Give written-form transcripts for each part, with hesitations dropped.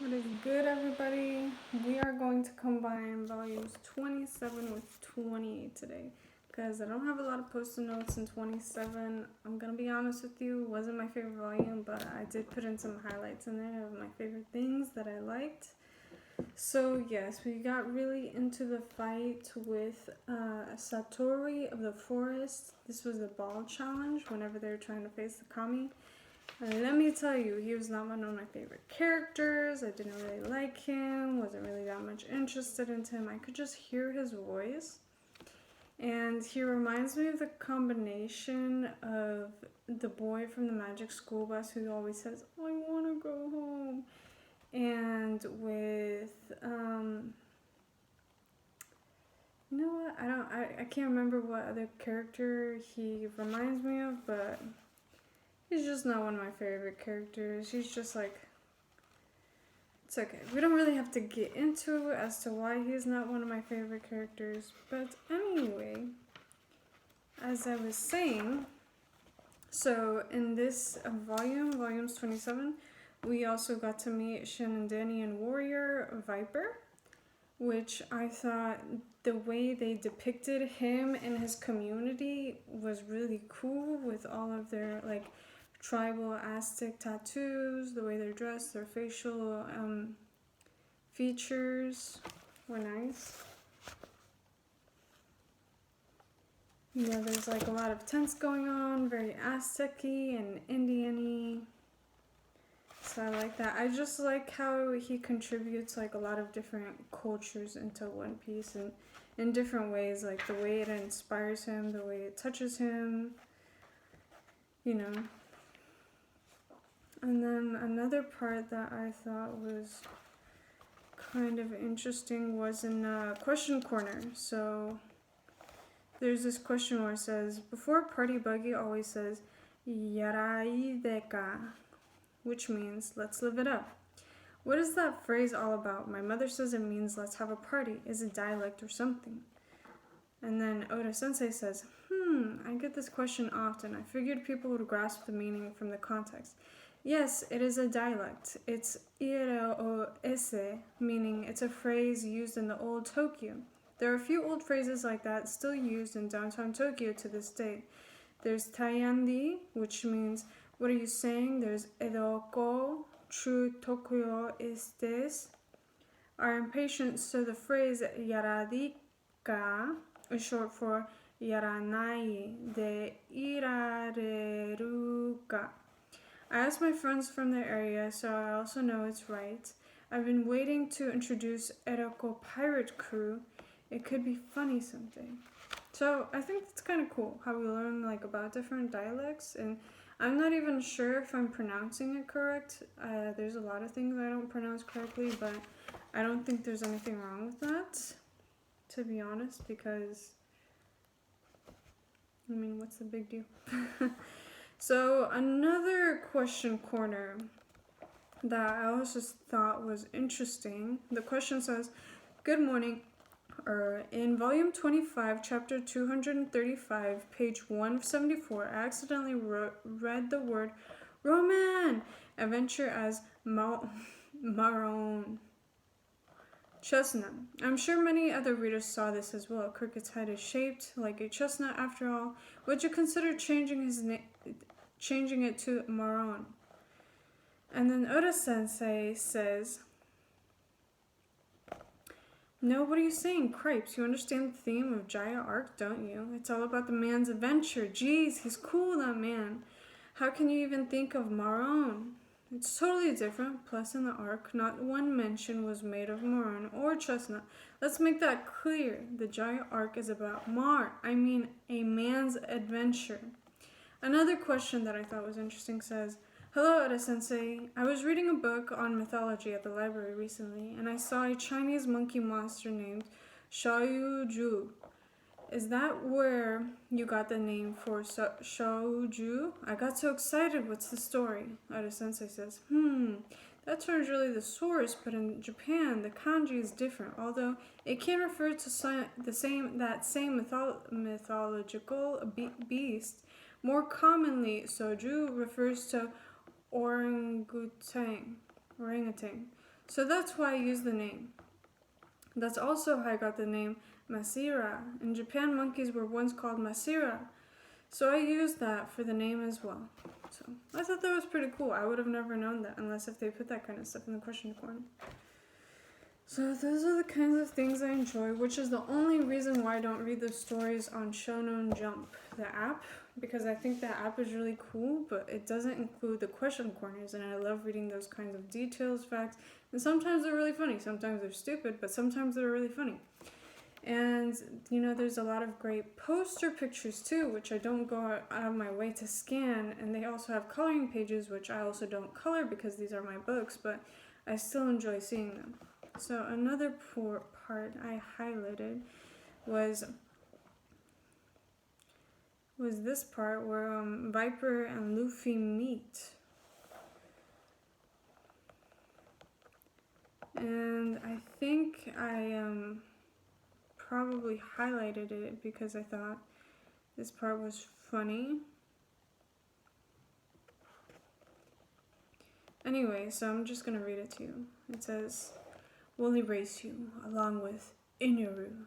What is good, everybody? We are going to combine volumes 27 with 28 today because I don't have a lot of post-it notes in 27. I'm gonna be honest with you, it wasn't my favorite volume, but I did put in some highlights in there of my favorite things that I liked. So yes, we got really into the fight with Satori of the Forest. This was the ball challenge whenever they were trying to face the kami. And let me tell you, he was not one of my favorite characters. I didn't really like him, wasn't really that much interested in him. I could just hear his voice. And he reminds me of the combination of the boy from the Magic School Bus who always says, I want to go home. And with, you know what? I can't remember what other character he reminds me of, but he's just not one of my favorite characters. He's just like, it's okay. We don't really have to get into as to why he's not one of my favorite characters. But anyway, as I was saying, so in this volumes 27, we also got to meet Shenandoah warrior Viper, which I thought the way they depicted him and his community was really cool with all of their like tribal Aztec tattoos, the way they're dressed, their facial features were nice. You know, there's like a lot of tents going on, very Aztec-y and Indian-y. So I like that. I just like how he contributes like a lot of different cultures into One Piece and in different ways, like the way it inspires him, the way it touches him, you know. And then another part that I thought was kind of interesting was in Question Corner. So there's this question where it says, before Party Buggy always says, Yarai deka, which means, let's live it up. What is that phrase all about? My mother says it means, let's have a party. Is it dialect or something? And then Oda Sensei says, I get this question often. I figured people would grasp the meaning from the context. Yes, it is a dialect. It's ire o ese, meaning it's a phrase used in the old Tokyo. There are a few old phrases like that still used in downtown Tokyo to this day. There's Tayandi, which means, what are you saying? There's Edoko, true Tokyo is this. Are impatient, so the phrase yaradika is short for yaranai de irareruka. I asked my friends from the area, so I also know it's right. I've been waiting to introduce Eroko Pirate Crew. It could be funny someday. So I think it's kind of cool how we learn like about different dialects, and I'm not even sure if I'm pronouncing it correct. There's a lot of things I don't pronounce correctly, but I don't think there's anything wrong with that, to be honest, because, I mean, what's the big deal? So another question corner that I also thought was interesting. The question says, good morning. In volume 25, chapter 235, page 174, I accidentally read the word Roman adventure as Maron. Chestnut. I'm sure many other readers saw this as well. Cricket's head is shaped like a chestnut after all. Would you consider changing it to Maron? And then Oda Sensei says, no, what are you saying, Cripes? You understand the theme of Jaya arc, don't you? It's all about the man's adventure. Jeez, he's cool, that man. How can you even think of Maron? It's totally different. Plus, in the arc, not one mention was made of Maron or Chestnut. Let's make that clear. The Jaya arc is about a man's adventure. Another question that I thought was interesting says, hello, Oda Sensei. I was reading a book on mythology at the library recently, and I saw a Chinese monkey monster named Shaoju. Is that where you got the name for Shaoju? I got so excited. What's the story? Oda Sensei says, that term's really the source, but in Japan, the kanji is different, although it can refer to that same mythological beast. More commonly, soju refers to orangutan. So that's why I use the name. That's also how I got the name Masira. In Japan, monkeys were once called Masira. So I used that for the name as well. So I thought that was pretty cool. I would have never known that unless if they put that kind of stuff in the question corner. So those are the kinds of things I enjoy, which is the only reason why I don't read the stories on Shonen Jump, the app, because I think that app is really cool, but it doesn't include the question corners, and I love reading those kinds of details, facts, and sometimes they're really funny, sometimes they're stupid, but sometimes they're really funny. And, you know, there's a lot of great poster pictures too, which I don't go out of my way to scan, and they also have coloring pages, which I also don't color because these are my books, but I still enjoy seeing them. So another part I highlighted was this part where Viper and Luffy meet. And I think I probably highlighted it because I thought this part was funny. Anyway, so I'm just going to read it to you. It says, "We'll erase you along with Inoru."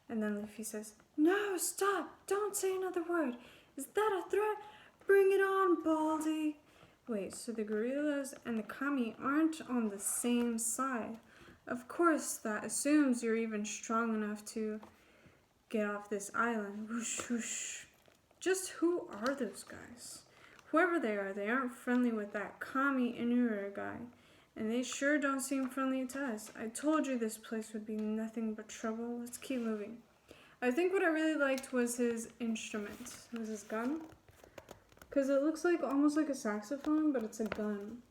And then Luffy says, "No, stop! Don't say another word! Is that a threat? Bring it on, Baldy!" Wait, so the gorillas and the kami aren't on the same side. Of course, that assumes you're even strong enough to get off this island. Whoosh, whoosh. Just who are those guys? Whoever they aren't friendly with that Kami Inura guy. And they sure don't seem friendly to us. I told you this place would be nothing but trouble. Let's keep moving. I think what I really liked was his instrument. It was his gun. Because it looks like almost like a saxophone, but it's a gun.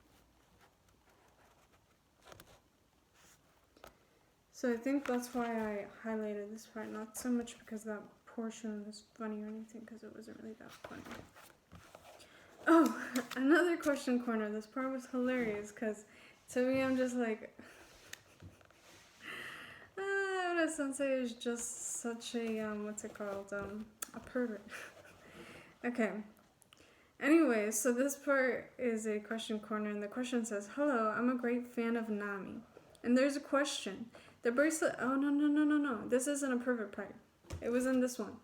So I think that's why I highlighted this part. Not so much because that portion was funny or anything, because it wasn't really that funny. Oh, another question corner. This part was hilarious because to me, I'm just like, Oda Sensei is just such a, what's it called? A pervert. Okay. Anyway, so this part is a question corner, and the question says, "Hello, I'm a great fan of Nami." And there's a question. The bracelet, oh, no. This isn't a pervert part. It was in this one.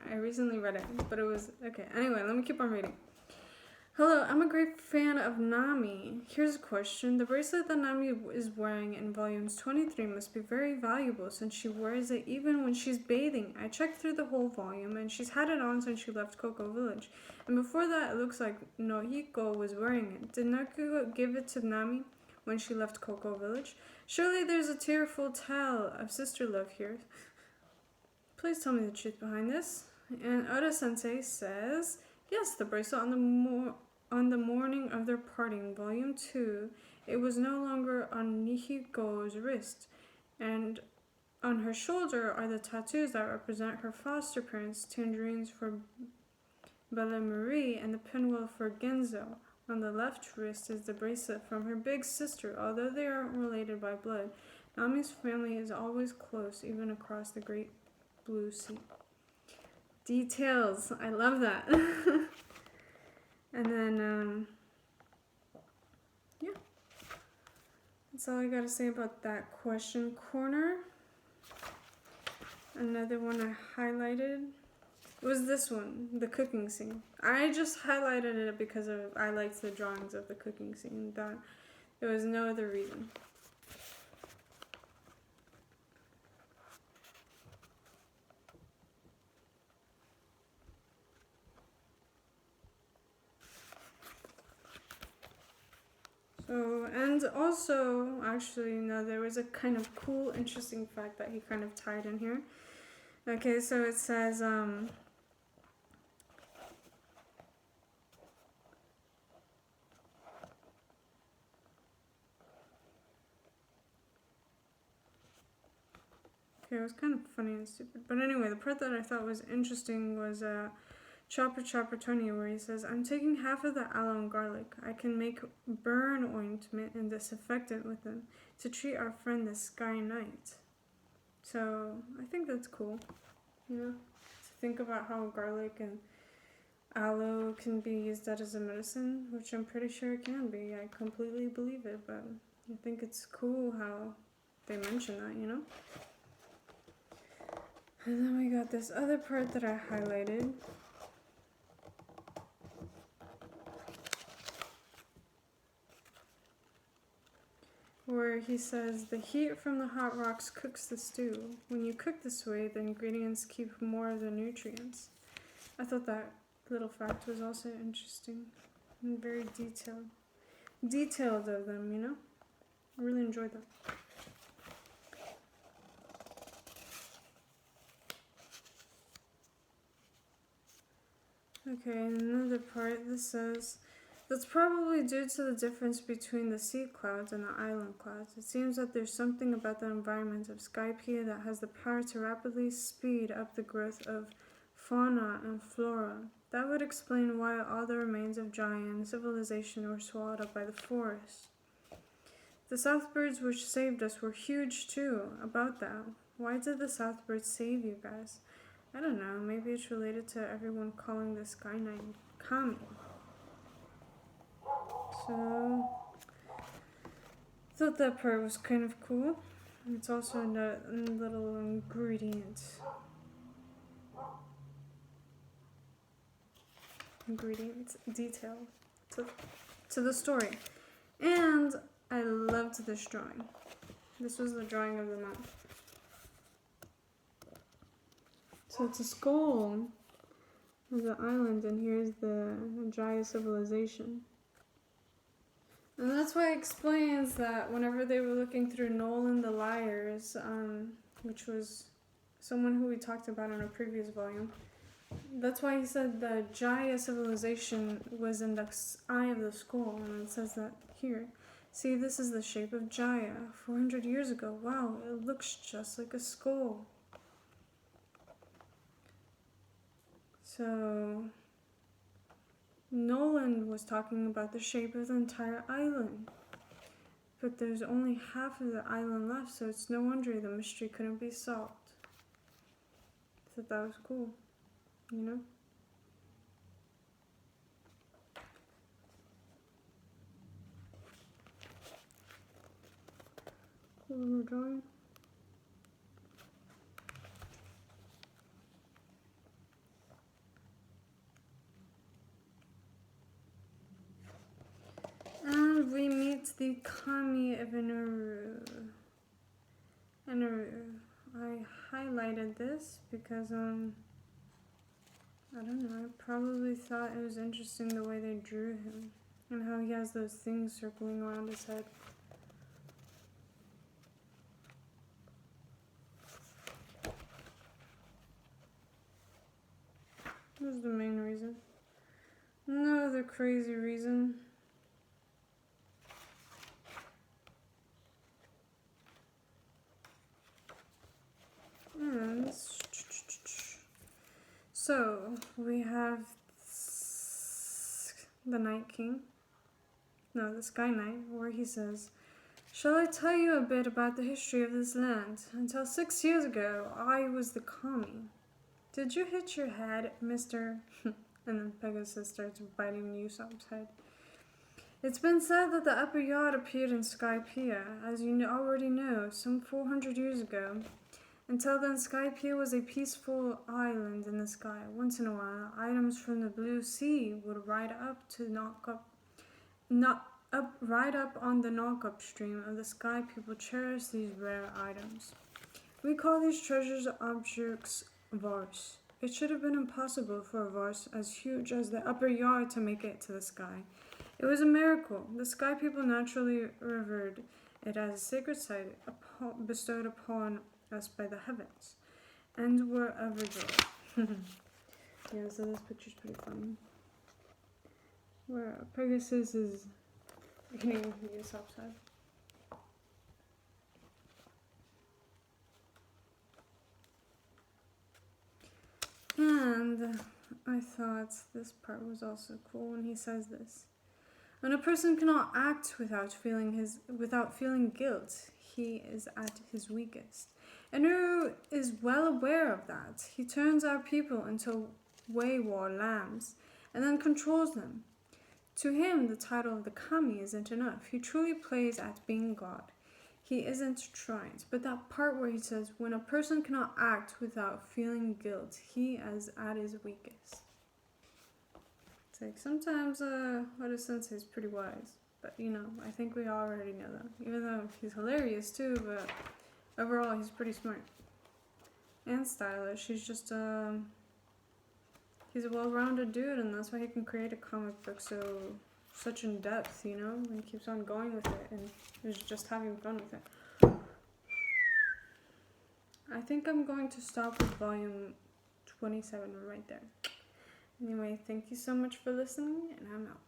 I recently read it, but it was, okay. Anyway, let me keep on reading. "Hello, I'm a great fan of Nami. Here's a question. The bracelet that Nami is wearing in volumes 23 must be very valuable since she wears it even when she's bathing. I checked through the whole volume and she's had it on since she left Cocoa Village. And before that, it looks like Nohiko was wearing it. Did Nohiko give it to Nami when she left Cocoa Village? Surely there's a tearful tale of sister love here. Please tell me the truth behind this." And Oda Sensei says, "Yes, the bracelet on the morning of their parting, volume 2, it was no longer on Nihiko's wrist, and on her shoulder are the tattoos that represent her foster parents, tangerines for Bella Marie and the pinwheel for Genzo. On the left wrist is the bracelet from her big sister. Although they aren't related by blood, Nami's family is always close, even across the great blue sea." Details. I love that. And then, yeah. That's all I gotta say about that question corner. Another one I highlighted was this one, the cooking scene. I just highlighted it because I liked the drawings of the cooking scene. There was no other reason. So, and also, actually, no, there was a kind of cool, interesting fact that he kind of tied in here. Okay, so it says, okay, it was kind of funny and stupid. But anyway, the part that I thought was interesting was Chopper Tony, where he says, "I'm taking half of the aloe and garlic. I can make burn ointment and disinfectant with them to treat our friend the Sky Knight." So I think that's cool, you know, to think about how garlic and aloe can be used as a medicine, which I'm pretty sure it can be. I completely believe it, but I think it's cool how they mention that, you know? And then we got this other part that I highlighted. Where he says, the heat from the hot rocks cooks the stew. When you cook this way, the ingredients keep more of the nutrients. I thought that little fact was also interesting and very detailed of them, you know? I really enjoyed that. Okay, another part, this says, that's probably due to the difference between the sea clouds and the island clouds. It seems that there's something about the environment of Skypiea that has the power to rapidly speed up the growth of fauna and flora. That would explain why all the remains of giant civilization were swallowed up by the forest. The Southbirds which saved us were huge too. About that, why did the Southbirds save you guys? I don't know, maybe it's related to everyone calling the Sky Knight Kami. So, thought that part was kind of cool. It's also a little ingredient detail to the story. And I loved this drawing. This was the drawing of the map. So it's a skull of the island, and here's the Jaya civilization. And that's why it explains that whenever they were looking through Nolan the Liars, which was someone who we talked about in a previous volume, that's why he said the Jaya civilization was in the eye of the skull, and it says that here. See, this is the shape of Jaya, 400 years ago. Wow, it looks just like a skull. So, Nolan was talking about the shape of the entire island. But there's only half of the island left, so it's no wonder the mystery couldn't be solved. I thought that was cool, you know? Cool little drawing. And we meet the Kami of Inaru. I highlighted this because, I don't know, I probably thought it was interesting the way they drew him and how he has those things circling around his head. That was the main reason. No other crazy reason. And so we have the Night King, no, the Sky Knight, where he says, "Shall I tell you a bit about the history of this land? Until 6 years ago, I was the Kami. Did you hit your head, mister?" And then Pegasus starts biting Usopp's head. It's been said that the upper yard appeared in Skypiea, as you already know, some 400 years ago. Until then, Skypiea was a peaceful island in the sky. Once in a while, items from the blue sea would ride up on the knock-up stream of the sky. People cherish these rare items. We call these treasures objects vars. It should have been impossible for a vars as huge as the upper yard to make it to the sky. It was a miracle. The sky people naturally revered it as a sacred site bestowed upon us by the heavens, and were overjoyed. Yeah, so this picture's pretty funny. Where Pegasus is hitting Usopp's head. And I thought this part was also cool when he says this. When a person cannot act without feeling guilt, he is at his weakest. Enru is well aware of that. He turns our people into wayward lambs and then controls them. To him, the title of the kami isn't enough. He truly plays at being God. He isn't trying. But that part where he says, when a person cannot act without feeling guilt, he is at his weakest. It's like sometimes Oda Sensei is pretty wise. But, I think we already know that. Even though he's hilarious too, but overall he's pretty smart. And stylish. He's just, he's a well-rounded dude, and that's why he can create a comic book such in depth, and he keeps on going with it, and he's just having fun with it. I think I'm going to stop with volume 27 right there. Anyway, thank you so much for listening, and I'm out.